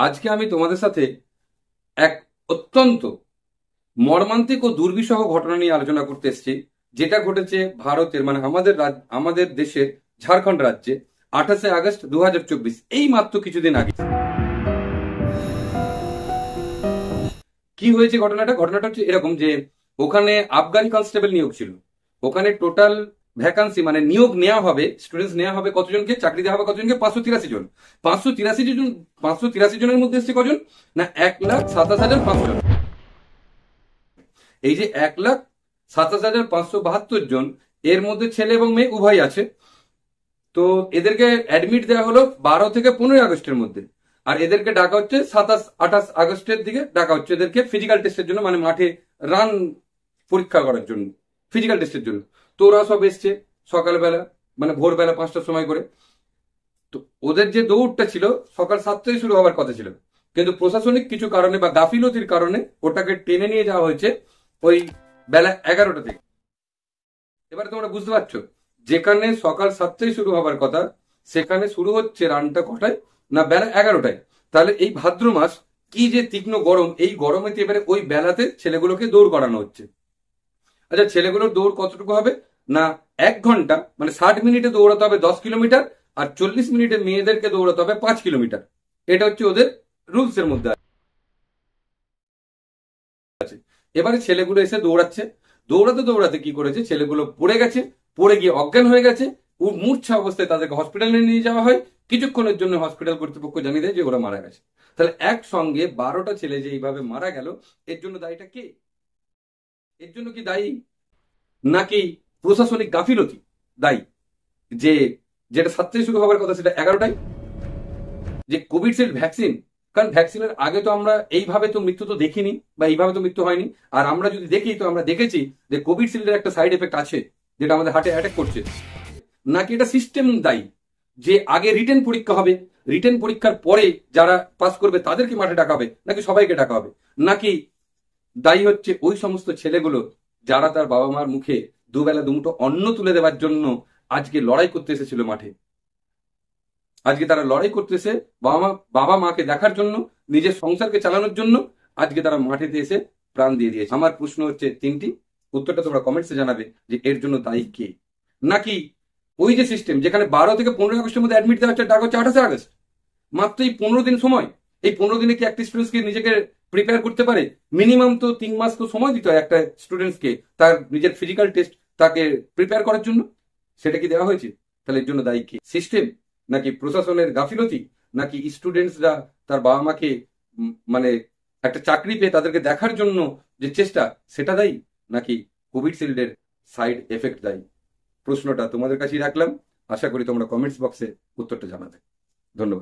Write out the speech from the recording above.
আজকে আমি তোমাদের সাথে এক অত্যন্ত মর্মান্তিক ও দুর্বিষহ ঘটনা নিয়ে আলোচনা করতে এসেছি, যেটা ঘটেছে ভারতের মানে আমাদের দেশের ঝাড়খণ্ড রাজ্যে 28শে আগস্ট 2024, এই মাত্র কিছুদিন আগে। কি হয়েছে ঘটনাটা হচ্ছে এরকম যে ওখানে আবগারি কনস্টেবল নিয়োগ ছিল। ওখানে টোটাল ভ্যাকান্সি মানে নিয়োগ নেওয়া হবে, স্টুডেন্টস নেওয়া হবে কতজনকে, চাকরি দেওয়া হবে কতজনকে, 583 জন। 583 জনের মধ্যে এসছে কজন না, 1,27,500 জন। এই যে 1,27,572 জন, এর মধ্যে ছেলে এবং মেয়ে উভয় আছে। তো এদেরকে অ্যাডমিট দেওয়া হলো 12 থেকে 15 আগস্টের মধ্যে। আর এদেরকে ডাকা হচ্ছে 27-28 আগস্টের দিকে ডাকা হচ্ছে এদেরকে ফিজিক্যাল টেস্টের জন্য, মানে মাঠে রান পরীক্ষা করার জন্য, ফিজিক্যাল টেস্টের জন্য। তো ওরা সব এসছে সকালবেলা, মানে ভোরবেলা 5টার সময় করে। তো ওদের যে দৌড়টা ছিল সকাল 7টায় শুরু হওয়ার কথা ছিল, কিন্তু প্রশাসনিক কিছু কারণে বা গাফিলতির কারণে ওটাকে টেনে নিয়ে যাওয়া হয়েছে ওই বেলা 11টা থেকে। এবারে তোমরা বুঝতে পারছো, যেখানে সকাল 7টায় শুরু হবার কথা সেখানে শুরু হচ্ছে রানটা কটায় না, বেলা 11টায়। তাহলে এই ভাদ্র মাস কি যে তীক্ষ্ণ গরম, এই গরমেতে এবারে ওই বেলাতে ছেলেগুলোকে দৌড় করানো হচ্ছে। আচ্ছা, ছেলেগুলোর দৌড় কতটুকু হবে না, 1 ঘন্টা মানে 60 মিনিটে দৌড়াতে হবে 10 কিলোমিটার, আর 40 মিনিটে মেয়েদেরকে দৌড়াতে হবে 5 কিলোমিটার। এটা হচ্ছে ওদের রুলস এর মধ্যে আছে। এবারে ছেলেগুলো এসে দৌড়াচ্ছে, দৌড়াতে দৌড়াতে কি করেছে, ছেলেগুলো পড়ে গেছে, পড়ে গিয়ে অজ্ঞান হয়ে গেছে। মূর্ছা অবস্থায় তাদেরকে হসপিটালে নিয়ে যাওয়া হয়। কিছুক্ষণের জন্য হসপিটাল কর্তৃপক্ষ জানিয়ে দেয় যে ওরা মারা গেছে। তাহলে একসঙ্গে 12টা ছেলে যে এইভাবে মারা গেল, এর জন্য দায়ীটা কে? এর জন্য কি দায়ী নাকি প্রশাসনিক গাফিলতি দায়ী? যে যেটা 7টায় শুরু হবার কথা সেটা 11টায়। যে কোভিডশিল্ড ভ্যাকসিন, কারণ ভ্যাকসিনের আগে তো আমরা এইভাবে তো মৃত্যু তো দেখিনি, বা এইভাবে তো মৃত্যু হয়নি। আর আমরা যদি দেখি তো আমরা দেখেছি যে কোভিডশিল্ডের একটা সাইড এফেক্ট আছে, যেটা আমাদের হার্টে অ্যাটাক করছে। নাকি এটা সিস্টেম দায়ী, যে আগে রিটেন পরীক্ষা হবে, রিটেন পরীক্ষার পরে যারা পাস করবে তাদেরকে মাঠে ডাকা হবে, নাকি সবাইকে ডাকা হবে? নাকি দায়ী হচ্ছে ওই সমস্ত ছেলেগুলো যারা তার বাবা মার মুখে দুবেলা দুমুঠো অন্ন তুলে দেওয়ার জন্য আজকে লড়াই করতে এসেছিল মাঠে? আজকে তারা লড়াই করতেছে বাবা মাকে দেখার জন্য, নিজের সংসারকে চালানোর জন্য। আজকে তারা মাঠেতে এসে প্রাণ দিয়ে দিয়েছে। আমার প্রশ্ন হচ্ছে তিনটি, উত্তরটা তোমরা কমেন্টসে জানাবে যে এর জন্য দায়ী কে। নাকি ওই যে সিস্টেম যেখানে 12 থেকে 15 আগস্টের মধ্যে অ্যাডমিট দেওয়া হচ্ছে, ডাক হচ্ছে 28শে আগস্ট, মাত্র এই 15 দিন সময়। এই 15 দিনে কি একটা স্টুডেন্টসকে নিজেকে প্রিপেয়ার করতে পারে? মিনিমাম তো 3 মাস তো সময় দিতে হয় একটা স্টুডেন্টসকে তার নিজের ফিজিক্যাল টেস্ট তাকে প্রিপেয়ার করার জন্য। সেটা কি দেওয়া হয়েছে? তাহলে এর জন্য দায়ী কে? সিস্টেম, নাকি প্রশাসনের গাফিলতি, নাকি স্টুডেন্টসরা তার বাবা মাকে মানে একটা চাকরি পেয়ে তাদেরকে দেখার জন্য যে চেষ্টা সেটা দায়ী, নাকি কোভিডশিল্ডের সাইড এফেক্ট দায়ী? প্রশ্নটা তোমাদের কাছেই রাখলাম। আশা করি তোমরা কমেন্টস বক্সে উত্তরটা জানাবে। ধন্যবাদ।